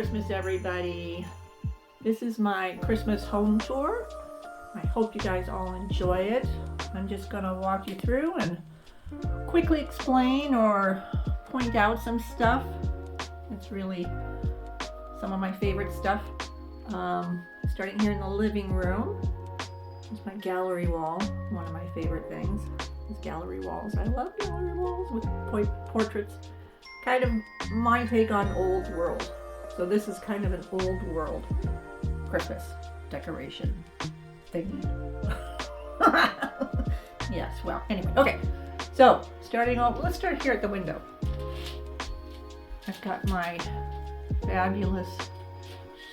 Christmas, everybody. This is my Christmas home tour. I hope you guys all enjoy it. I'm just gonna walk you through and quickly explain or point out some stuff. It's really some of my favorite stuff. Starting here in the living room. It's my gallery wall. One of my favorite things is gallery walls. I love gallery walls with portraits. Kind of my take on Old World. So this is kind of an Old World Christmas decoration thingy. Yes, well, anyway, okay. So starting off, let's start here at the window. I've got my fabulous,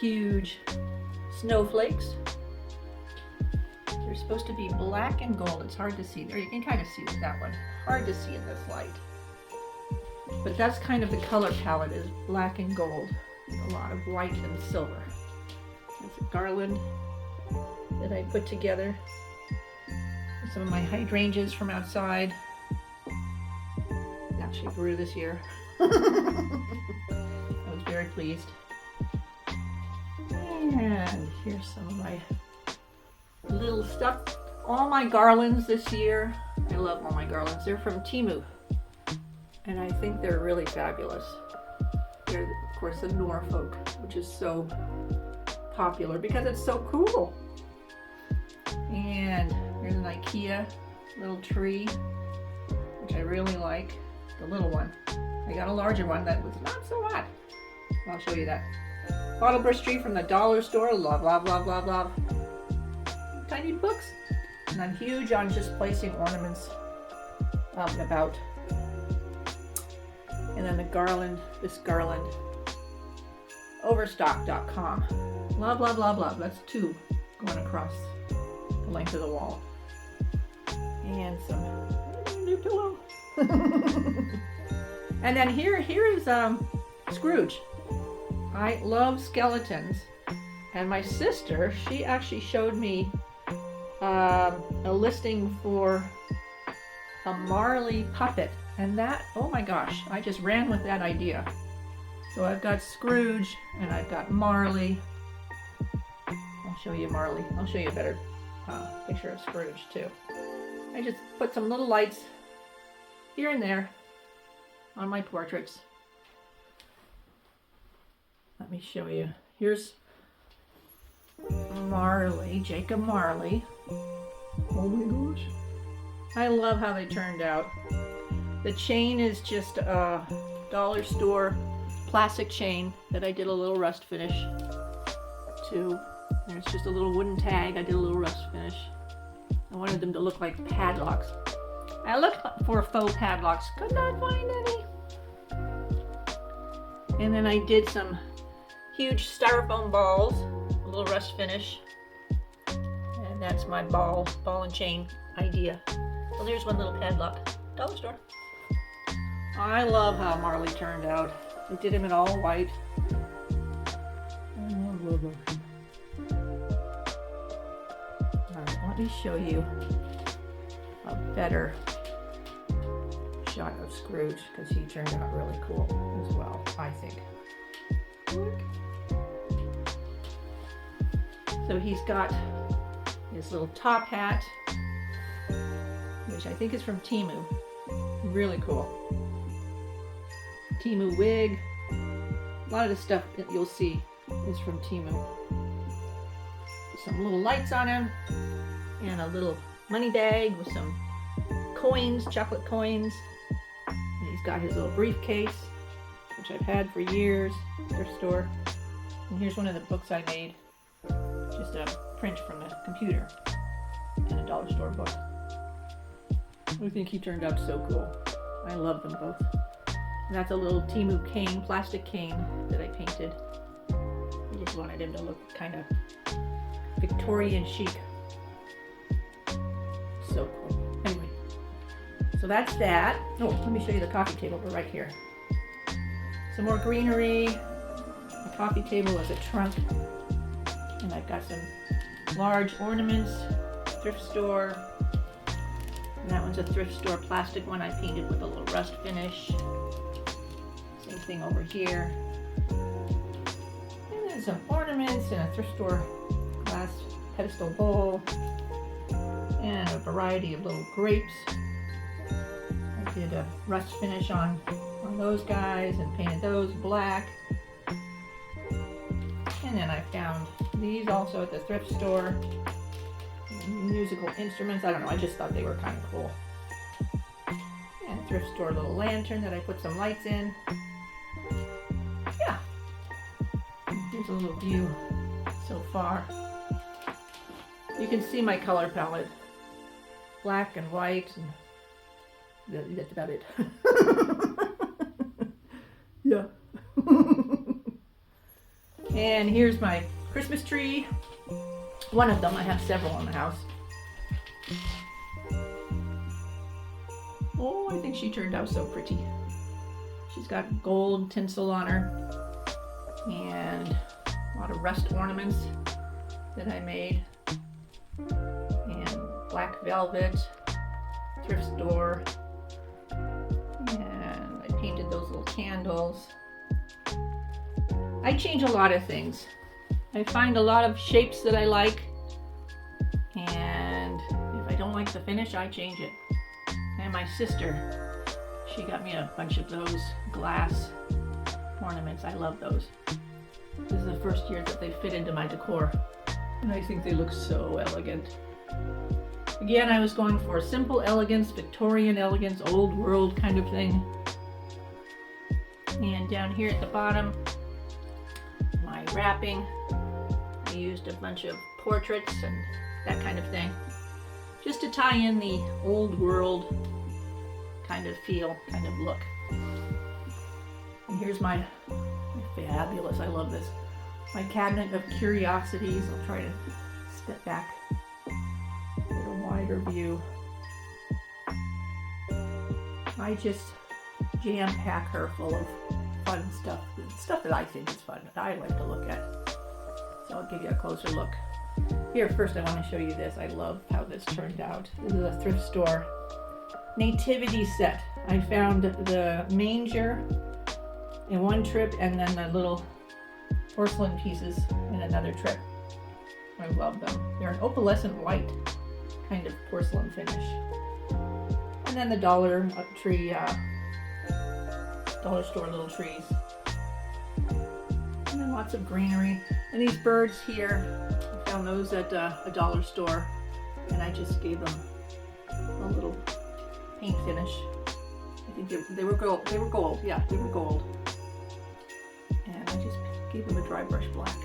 huge snowflakes. They're supposed to be black and gold. It's hard to see there. You can kind of see with that one. Hard to see in this light. But that's kind of the color palette, is black and gold. A lot of white and silver. There's a garland that I put together. Some of my hydrangeas from outside. They actually grew this year. I was very pleased. And here's some of my little stuff. All my garlands this year. I love all my garlands. They're from Temu. And I think they're really fabulous. They're, of course, the Norfolk, which is so popular because it's so cool. And here's an IKEA little tree, which I really like. The little one. I got a larger one that was not so hot. I'll show you that. Bottle brush tree from the dollar store. Love, love, love, love, love. Tiny books. And I'm huge on just placing ornaments out and about. And then the garland, this garland, overstock.com. Love, love, love, love. That's two going across the length of the wall. And some new pillow. And then here is Scrooge. I love skeletons. And my sister, she actually showed me a listing for a Marley puppet. And that, oh my gosh, I just ran with that idea. So I've got Scrooge and I've got Marley. I'll show you Marley. I'll show you a better picture of Scrooge too. I just put some little lights here and there on my portraits. Let me show you. Here's Marley, Jacob Marley. Oh my gosh. I love how they turned out. The chain is just a dollar store plastic chain that I did a little rust finish to. There's just a little wooden tag. I did a little rust finish. I wanted them to look like padlocks. I looked for faux padlocks, could not find any. And then I did some huge styrofoam balls, a little rust finish. And that's my ball and chain idea. Well, there's one little padlock, dollar store. I love how Marley turned out. I did him in all white. Alright, let me show you a better shot of Scrooge because he turned out really cool as well, I think. Look. So he's got his little top hat, which I think is from Temu. Really cool. Temu wig. A lot of the stuff that you'll see is from Temu. Some little lights on him and a little money bag with some coins, chocolate coins. And he's got his little briefcase, which I've had for years, thrift store. And here's one of the books I made, just a print from a computer and a dollar store book. I think he turned out so cool. I love them both. And that's a little Temu cane, plastic cane that I painted. I just wanted him to look kind of Victorian chic. So cool. Anyway, so that's that. Oh, let me show you the coffee table. We're right here. Some more greenery. The coffee table is a trunk. And I've got some large ornaments, thrift store. And that one's a thrift store plastic one I painted with a little rust finish. Same thing over here. some ornaments in a thrift store glass pedestal bowl and a variety of little grapes. I did a rust finish on those guys and painted those black. And then I found these also at the thrift store. Musical instruments, I don't know, I just thought they were kind of cool. And thrift store little lantern that I put some lights in. Yeah. Here's a little view so far. You can see my color palette. Black and white, and that's about it. Yeah. And here's my Christmas tree. One of them, I have several in the house. Oh, I think she turned out so pretty. She's got gold tinsel on her and a lot of rust ornaments that I made, and black velvet, thrift store, and I painted those little candles. I change a lot of things. I find a lot of shapes that I like, and if I don't like the finish, I change it. And my sister, she got me a bunch of those glass ornaments. I love those. This is the first year that they fit into my decor, and I think they look so elegant. Again, I was going for simple elegance, Victorian elegance, old world kind of thing. And down here at the bottom, my wrapping. I used a bunch of portraits and that kind of thing, just to tie in the old world kind of feel, kind of look. And here's my fabulous, I love this, my cabinet of curiosities. I'll try to step back, get a wider view. I just jam-pack her full of fun stuff that I think is fun, that I like to look at. So I'll give you a closer look. Here, first I want to show you this. I love how this turned out. This is a thrift store nativity set. I found the manger in one trip and then the little porcelain pieces in another trip. I love them. They're an opalescent white kind of porcelain finish. And then the dollar store little trees. And then lots of greenery. And these birds here, I found those at a dollar store, and I just gave them a little paint finish. I think they were gold. They were gold. Yeah, they were gold. And I just gave them a dry brush black.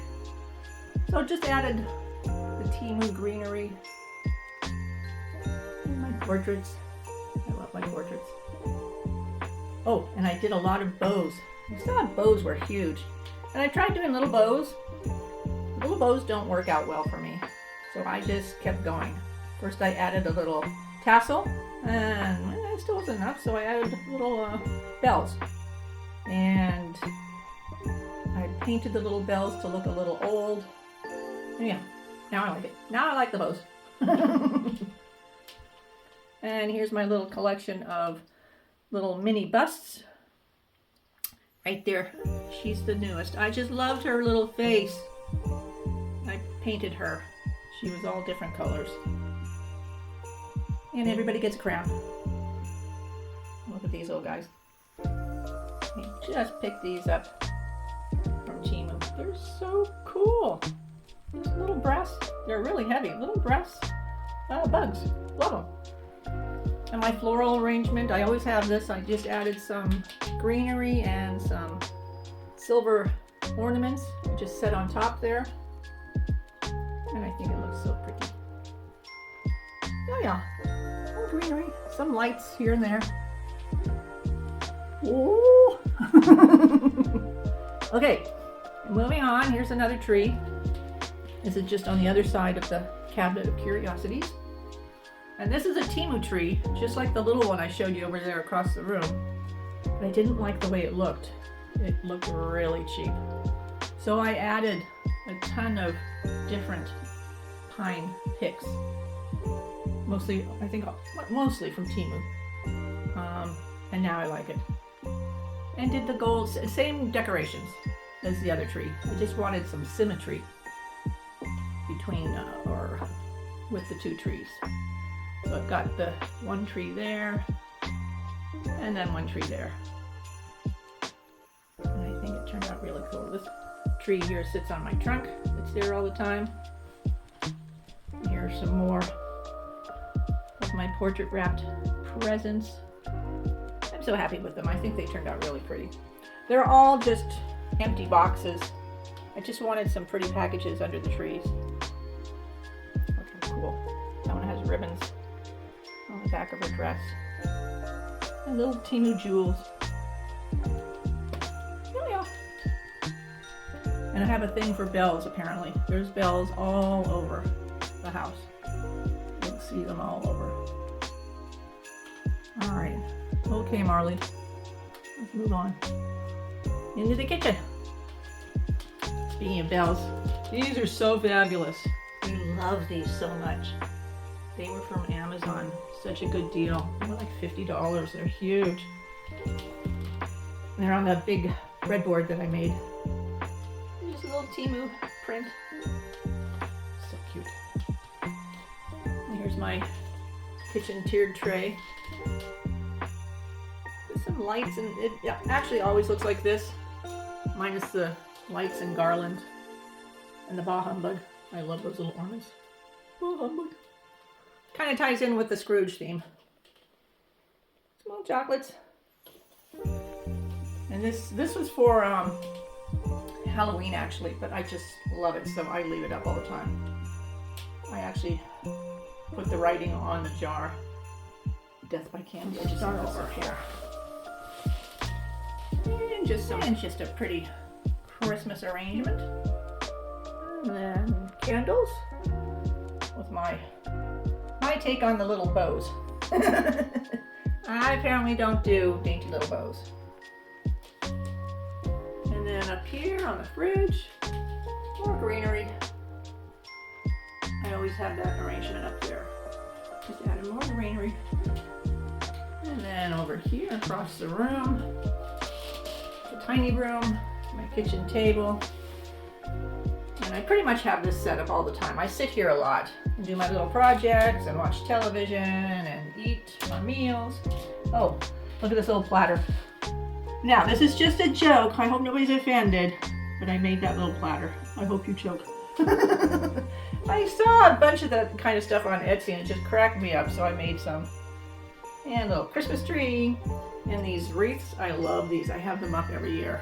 So just added the Temu greenery and my portraits. I love my portraits. Oh, and I did a lot of bows. I thought bows were huge. And I tried doing little bows. Little bows don't work out well for me. So I just kept going. First I added a little tassel, and it still wasn't enough, so I added little bells. And I painted the little bells to look a little old. And yeah, now I like it. Now I like the bows. And here's my little collection of little mini busts. Right there, she's the newest. I just loved her little face. I painted her. She was all different colors. And everybody gets a crown. Look at these old guys. I just picked these up from Temu. They're so cool. These little brass, they're really heavy. Little brass bugs. Love them. And my floral arrangement, I always have this. I just added some greenery and some silver ornaments. Just set on top there. And I think it looks so pretty. Oh yeah, more greenery, some lights here and there. Ooh. Okay, moving on. Here's another tree. This is just on the other side of the cabinet of curiosities. And this is a Temu tree, just like the little one I showed you over there across the room. But I didn't like the way it looked. It looked really cheap. So I added a ton of different pine picks. Mostly, I think, mostly from Temu. And now I like it. And did the gold, same decorations. as the other tree. I just wanted some symmetry between or with the two trees. So I've got the one tree there and then one tree there. And I think it turned out really cool. This tree here sits on my trunk. It's there all the time. And here are some more of my portrait wrapped presents. I'm so happy with them. I think they turned out really pretty. They're all just empty boxes. I just wanted some pretty packages under the trees. Okay, cool. That one has ribbons on the back of her dress. And little Temu jewels. Oh yeah. And I have a thing for bells apparently. There's bells all over the house. You'll see them all over. Alright. Okay, Marley. Let's move on. Into the kitchen. Speaking of bells, these are so fabulous. I love these so much. They were from Amazon. Such a good deal. They were like $50. They're huge. They're on the big breadboard that I made. Just a little Temu print. So cute. And here's my kitchen tiered tray. With some lights, and it actually always looks like this, minus the lights and garland and the bah humbug. I love those little ornaments. Bah humbug. Kind of ties in with the Scrooge theme. Small chocolates. And this was for Halloween actually, but I just love it, so I leave it up all the time. I actually put the writing on the jar. Death by Candy. I just start over here. And just a pretty Christmas arrangement. And then candles with my take on the little bows. I apparently don't do dainty little bows. And then up here on the fridge, more greenery. I always have that arrangement up there. Just added more greenery. And then over here across the room, the tiny room, my kitchen table. And I pretty much have this set up all the time. I sit here a lot and do my little projects and watch television and eat my meals. Oh, look at this little platter. Now, this is just a joke. I hope nobody's offended, but I made that little platter. I hope you choke. I saw a bunch of that kind of stuff on Etsy and it just cracked me up, so I made some. And a little Christmas tree. And these wreaths, I love these. I have them up every year.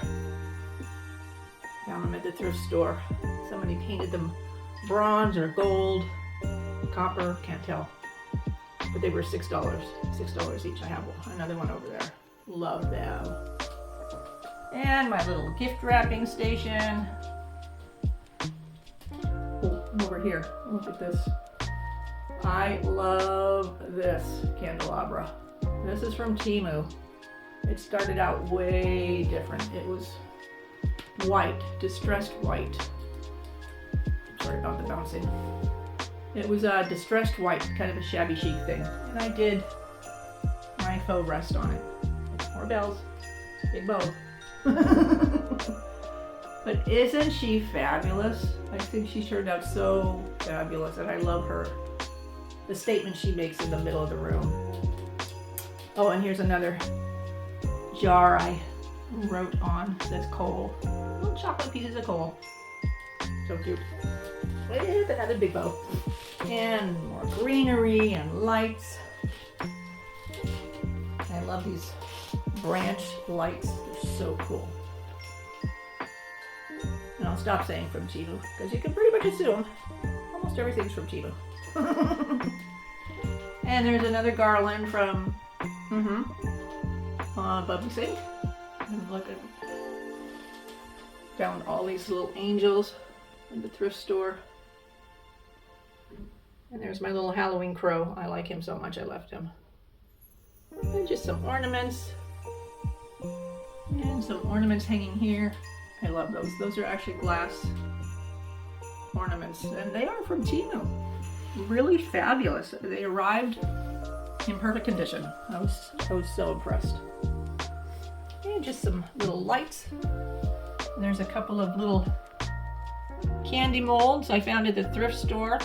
Found them at the thrift store. Somebody painted them bronze or gold, copper, can't tell. But they were $6. $6 each. I have another one over there. Love them. And my little gift wrapping station. Oh, over here. Look at this. I love this candelabra. This is from Temu. It started out way different. It was white, distressed white. Sorry about the bouncing. It was a distressed white, kind of a shabby chic thing. And I did my faux rest on it. More bells, big bow. But isn't she fabulous? I think she turned out so fabulous, and I love her. The statement she makes in the middle of the room. Oh, and here's another jar I wrote on. It says coal. Little chocolate pieces of coal. So cute. With another big bow. And more greenery and lights. I love these branch lights. They're so cool. And I'll stop saying from Temu because you can pretty much assume almost everything's from Temu. And there's another garland from Bubby Sink. And look at, found all these little angels in the thrift store. And there's my little Halloween crow. I like him so much I left him. And just some ornaments. And some ornaments hanging here. I love those. Those are actually glass ornaments. And they are from Temu. Really fabulous. They arrived in perfect condition. I was so impressed. And just some little lights. And there's a couple of little candy molds I found at the thrift store,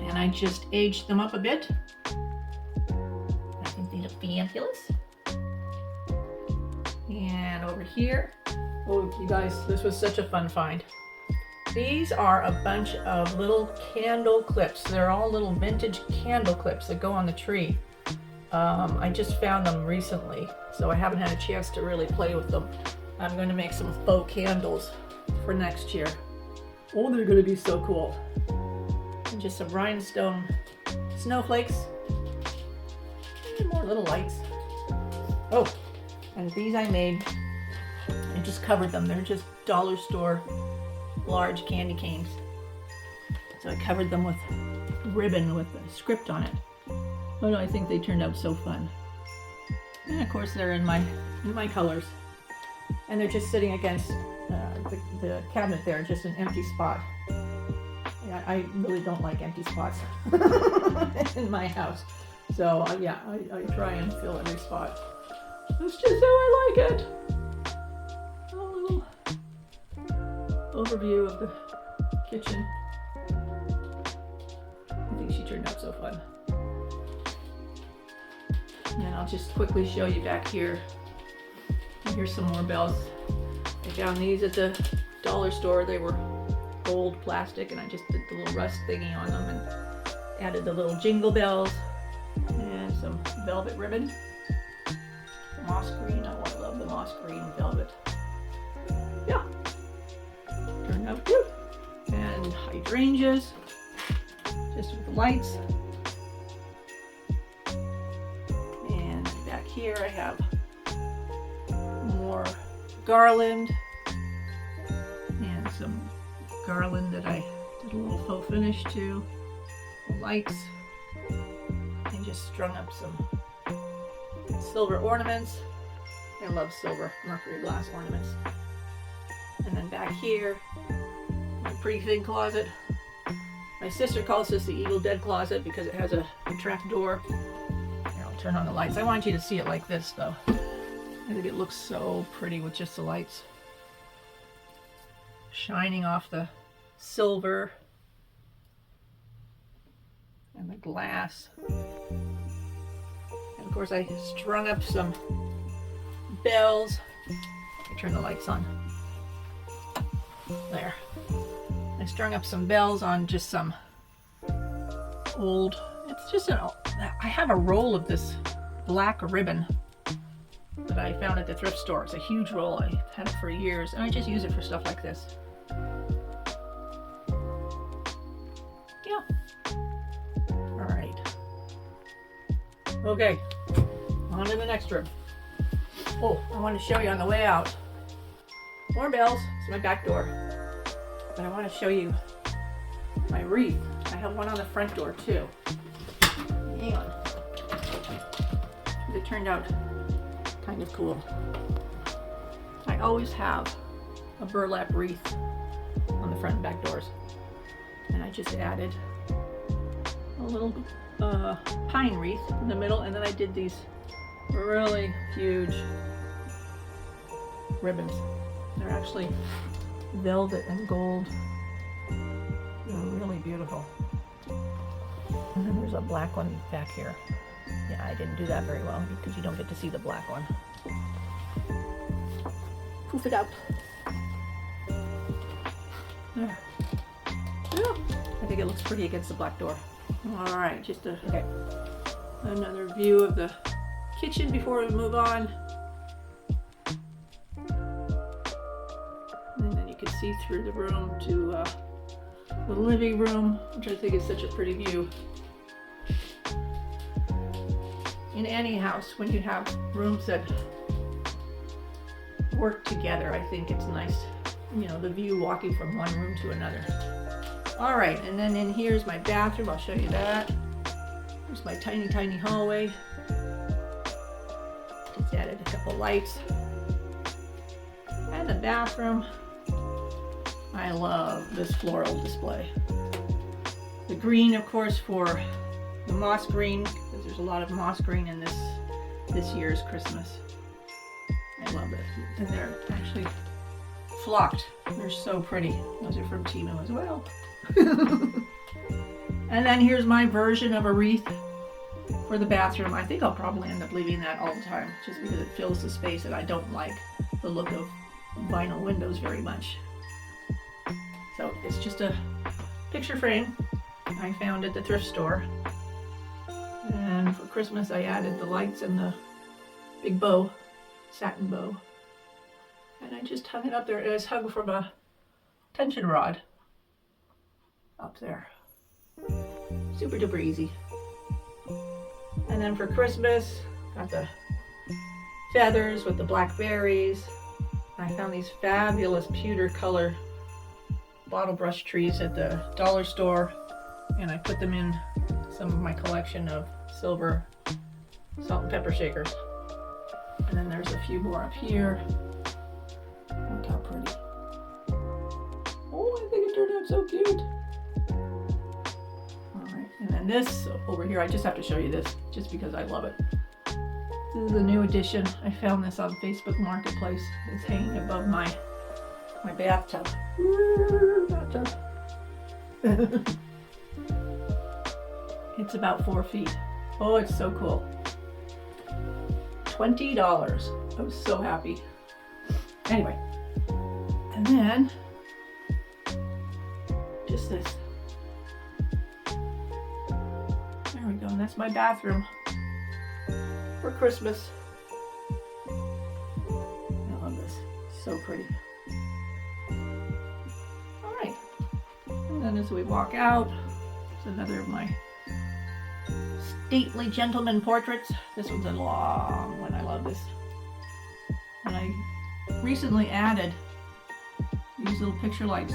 and I just aged them up a bit. I think they look fabulous. And over here, oh you guys, this was such a fun find. These are a bunch of little candle clips. They're all little vintage candle clips that go on the tree. I just found them recently, so I haven't had a chance to really play with them. I'm going to make some faux candles for next year. Oh, they're going to be so cool. And just some rhinestone snowflakes. And more little lights. Oh, and these I made. I just covered them. They're just dollar store large candy canes. So I covered them with ribbon with a script on it. But I think they turned out so fun. And of course they're in my colors. And they're just sitting against the cabinet there, just an empty spot. Yeah, I really don't like empty spots in my house. So yeah, I try and fill every spot. That's just how I like it. A little overview of the kitchen. I think she turned out so fun. And then I'll just quickly show you back here. Here's some more bells. I found these at the dollar store. They were old plastic, and I just did the little rust thingy on them and added the little jingle bells and some velvet ribbon. Moss green. Oh, I love the moss green velvet. Yeah, turned out good. And hydrangeas, just with the lights. And back here I have more garland and some garland that I did a little faux finish to, lights, and just strung up some silver ornaments. I love silver mercury glass ornaments. And then back here, my pretty thin closet. My sister calls this the Evil Dead closet because it has a trap door. Here, I'll turn on the lights. I want you to see it like this though. I think it looks so pretty with just the lights shining off the silver and the glass. And of course I strung up some bells. I turn the lights on. There. I strung up some bells on just some old, it's just I have a roll of this black ribbon that I found at the thrift store. It's a huge roll. I've had it for years, and I just use it for stuff like this. Yeah. All right. Okay. On to the next room. Oh, I want to show you on the way out. More bells. It's my back door. But I want to show you my wreath. I have one on the front door too. Hang on. It turned out kind of cool. I always have a burlap wreath on the front and back doors, and I just added a little pine wreath in the middle, and then I did these really huge ribbons. They're actually velvet and gold. They're really beautiful. And then there's a black one back here. Yeah, I didn't do that very well because you don't get to see the black one. Poof it up. There. Yeah, I think it looks pretty against the black door. All right, just another view of the kitchen before we move on. And then you can see through the room to the living room, which I think is such a pretty view. In any house, when you have rooms that work together, I think it's nice, you know, the view walking from one room to another. All right, and then in here's my bathroom. I'll show you that. Here's my tiny, tiny hallway. Just added a couple lights. And the bathroom. I love this floral display. The green, of course, for the moss green, because there's a lot of moss green in this year's Christmas. I love it. And they're actually flocked. They're so pretty. Those are from Temu as well. And then here's my version of a wreath for the bathroom. I think I'll probably end up leaving that all the time just because it fills the space, and I don't like the look of vinyl windows very much. So it's just a picture frame I found at the thrift store. And for Christmas I added the lights and the big bow, satin bow. And I just hung it up there. It was hung from a tension rod up there. Super duper easy. And then for Christmas, got the feathers with the black berries. I found these fabulous pewter color bottle brush trees at the dollar store, and I put them in some of my collection of silver salt and pepper shakers. And then there's a few more up here. Look how pretty. Oh, I think it turned out so cute. Alright, and then this over here, I just have to show you this just because I love it. This is a new addition. I found this on Facebook Marketplace. It's hanging above my bathtub. Bathtub. It's about 4 feet. Oh, it's so cool. $20. I was so happy. Anyway, and then just this. There we go, and that's my bathroom for Christmas. I love this. So pretty. Alright. And then as we walk out, it's another of my stately gentleman portraits. This one's a long one. I love this. And I recently added these little picture lights.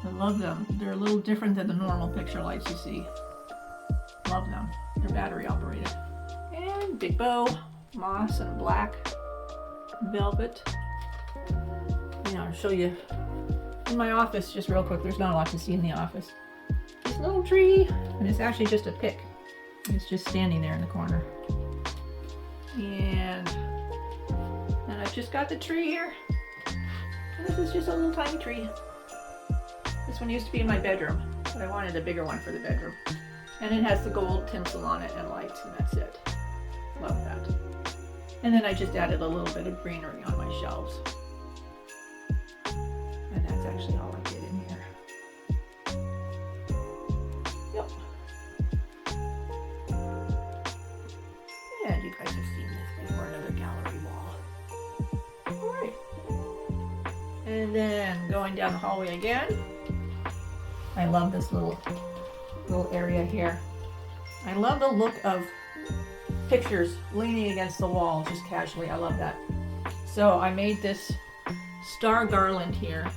I love them. They're a little different than the normal picture lights you see. Love them. They're battery operated. And big bow, moss and black velvet. And I'll show you in my office just real quick. There's not a lot to see in the office. This little tree, and it's actually just a pick. It's just standing there in the corner. And then I've just got the tree here. And this is just a little tiny tree. This one used to be in my bedroom, but I wanted a bigger one for the bedroom. And it has the gold tinsel on it and lights, and that's it. Love that. And then I just added a little bit of greenery on my shelves. And that's actually all I did in here. Yep. And you guys have seen this before, another gallery wall. Alright. And then going down the hallway again. I love this little area here. I love the look of pictures leaning against the wall just casually. I love that. So I made this star garland here,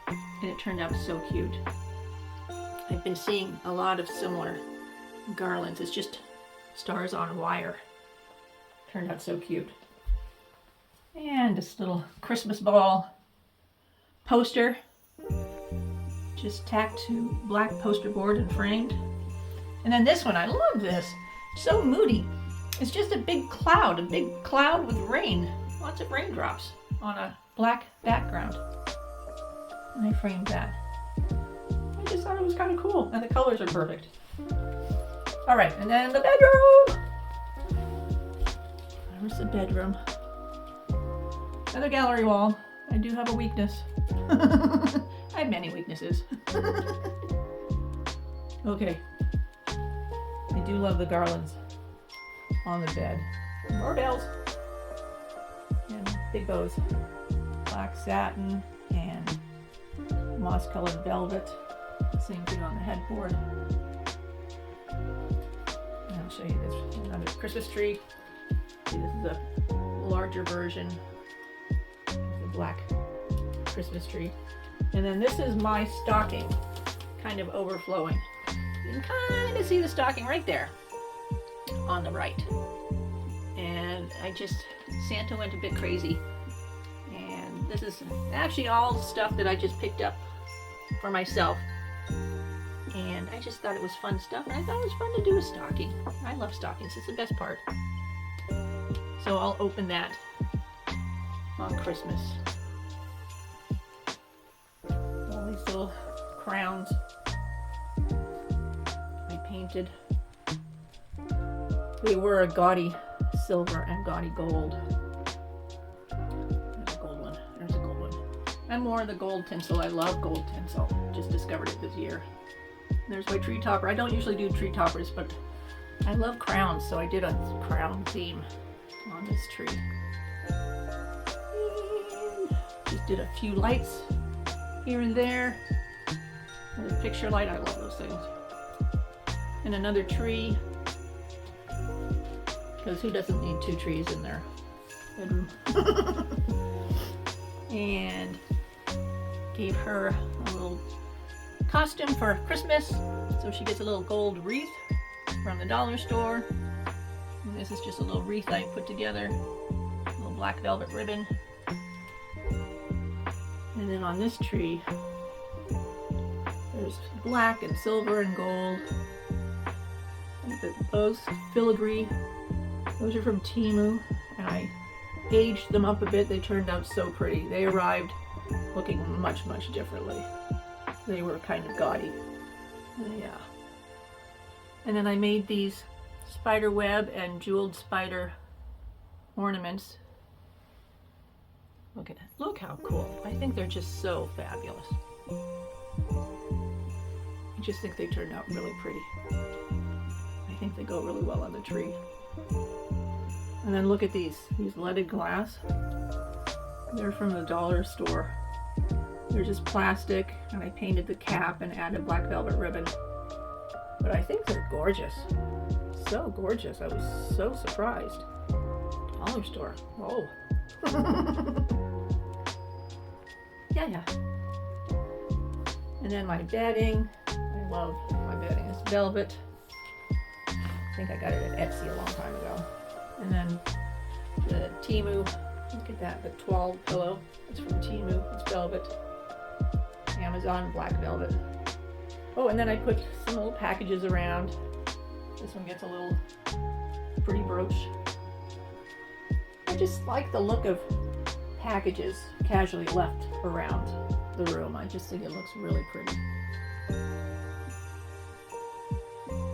and it turned out so cute. I've been seeing a lot of similar garlands. It's just stars on wire. Turned out so cute. And this little Christmas ball poster, just tacked to black poster board and framed. And then this one, I love this. So moody. It's just a big cloud with rain. Lots of raindrops on a black background. And I framed that. I just thought it was kind of cool. And the colors are perfect. Alright, and then the bedroom. Where's the bedroom? Another gallery wall. I do have a weakness. I have many weaknesses. Okay. I do love the garlands on the bed. More bells. And big bows. Black satin and moss colored velvet. Same thing on the headboard. And I'll show you this. Another Christmas tree. See, this is a larger version. The black Christmas tree. And then this is my stocking, kind of overflowing. You can kind of see the stocking right there on the right. And Santa went a bit crazy. And this is actually all stuff that I just picked up for myself. And I just thought it was fun stuff. And I thought it was fun to do a stocking. I love stockings. It's the best part. So I'll open that on Christmas. All these little crowns I painted. They were a gaudy silver and gaudy gold. There's a gold one. There's a gold one. And more of the gold tinsel. I love gold tinsel. Just discovered it this year. There's my tree topper. I don't usually do tree toppers, but I love crowns, so I did a crown theme on this tree. And just did a few lights here and there. And a picture light. I love those things. And another tree. Because who doesn't need two trees in their bedroom? And gave her a little costume for Christmas. So she gets a little gold wreath from the dollar store. And this is just a little wreath I put together. A little black velvet ribbon. And then on this tree, there's black and silver and gold. Those filigree. Those are from Temu, and I aged them up a bit. They turned out so pretty. They arrived looking much, much differently. They were kind of gaudy. Yeah. And then I made these spider web and jeweled spider ornaments. Look at it. Look how cool. I think they're just so fabulous. I just think they turned out really pretty. I think they go really well on the tree. And then look at these leaded glass. They're from the dollar store. They're just plastic, and I painted the cap and added black velvet ribbon. But I think they're gorgeous. So gorgeous. I was so surprised. Dollar store. Whoa. Yeah. And then my bedding. I love my bedding. It's velvet. I think I got it at Etsy a long time ago. And then the Temu, look at that, the 12 pillow. It's from Temu, it's velvet. Amazon black velvet. Oh, and then I put some little packages around. This one gets a little pretty brooch. I just like the look of packages casually left around the room. I just think it looks really pretty.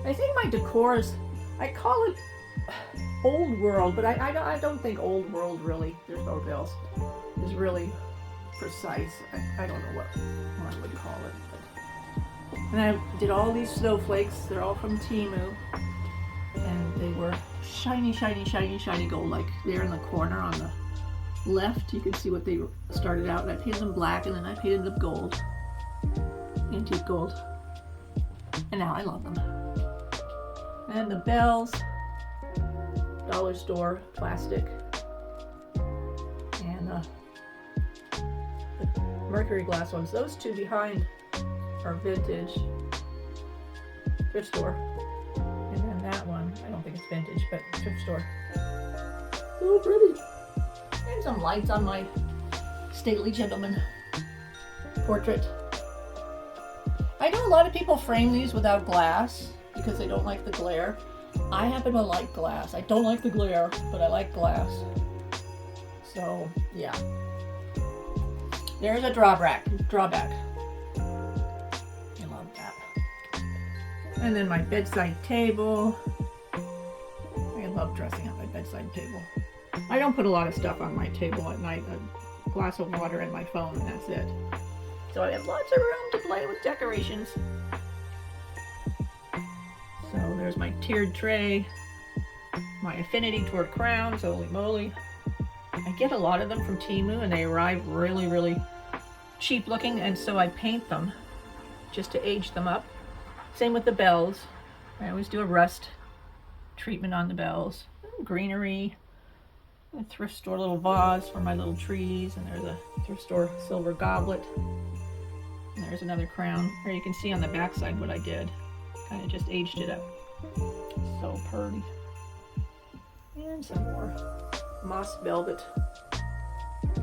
I think my decor is, I call it Old World, but I don't think Old World really, there's no else, is really precise. I don't know what I would call it. But. And I did all these snowflakes. They're all from Temu. And they were shiny, shiny, shiny, shiny gold. Like there in the corner on the left, you can see what they started out. And I painted them black, and then I painted them gold. Antique gold. And now I love them. And the bells. Dollar store, plastic, and the mercury glass ones. Those two behind are vintage, thrift store, and then that one, I don't think it's vintage, but thrift store. So pretty. And some lights on my stately gentleman portrait. I know a lot of people frame these without glass because they don't like the glare. I happen to like glass. I don't like the glare, but I like glass. So, yeah. There's a drawback. I love that. And then my bedside table. I love dressing up my bedside table. I don't put a lot of stuff on my table at night. A glass of water and my phone, and that's it. So I have lots of room to play with decorations. So there's my tiered tray, my affinity toward crowns, holy moly. I get a lot of them from Temu, and they arrive really, really cheap looking, and so I paint them just to age them up. Same with the bells. I always do a rust treatment on the bells. Greenery, a thrift store little vase for my little trees, and there's a thrift store silver goblet. And there's another crown. There you can see on the back side what I did. Kind of just aged it up. So pretty. And some more moss velvet.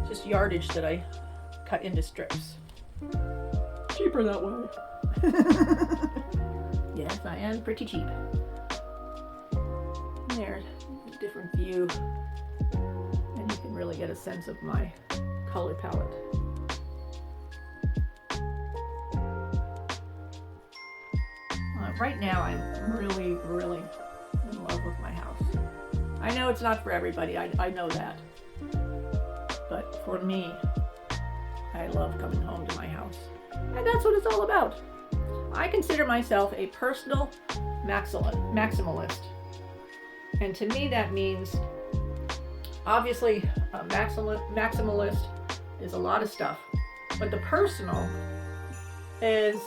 Just yardage that I cut into strips. Cheaper that way. Yes, I am pretty cheap. There's a different view. And you can really get a sense of my color palette. Right now I'm really in love with my house. I know it's not for everybody, I know that. But for me, I love coming home to my house. And that's what it's all about. I consider myself a personal maximalist. And to me that means, obviously, a maximalist is a lot of stuff. But the personal is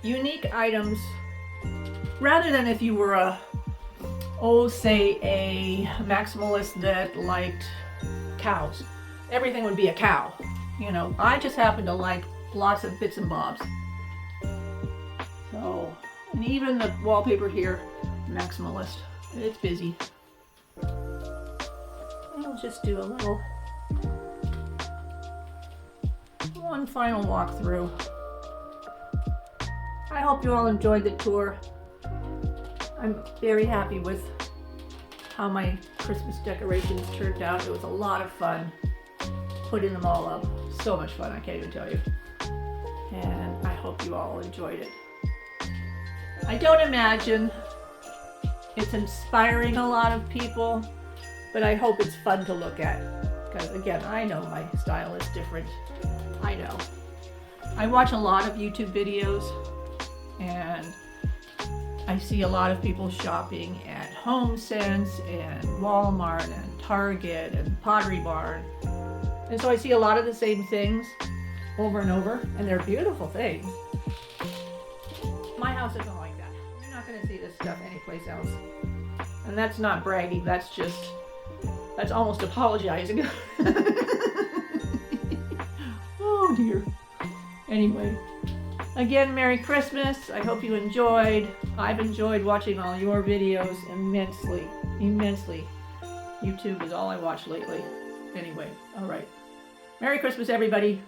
unique items, rather than if you were a maximalist that liked cows. Everything would be a cow. You know, I just happen to like lots of bits and bobs. So, and even the wallpaper here, maximalist. It's busy. I'll just do a little one final walkthrough. I hope you all enjoyed the tour. I'm very happy with how my Christmas decorations turned out. It was a lot of fun putting them all up. So much fun, I can't even tell you. And I hope you all enjoyed it. I don't imagine it's inspiring a lot of people, but I hope it's fun to look at. Because again, I know my style is different. I know. I watch a lot of YouTube videos, and I see a lot of people shopping at HomeSense and Walmart and Target and Pottery Barn. And so I see a lot of the same things over and over, and they're beautiful things. My house isn't like that. You're not going to see this stuff anyplace else. And that's not bragging, that's almost apologizing. Oh dear. Anyway, again, Merry Christmas. I hope you enjoyed. I've enjoyed watching all your videos immensely. YouTube is all I watch lately. Anyway, all right. Merry Christmas, everybody.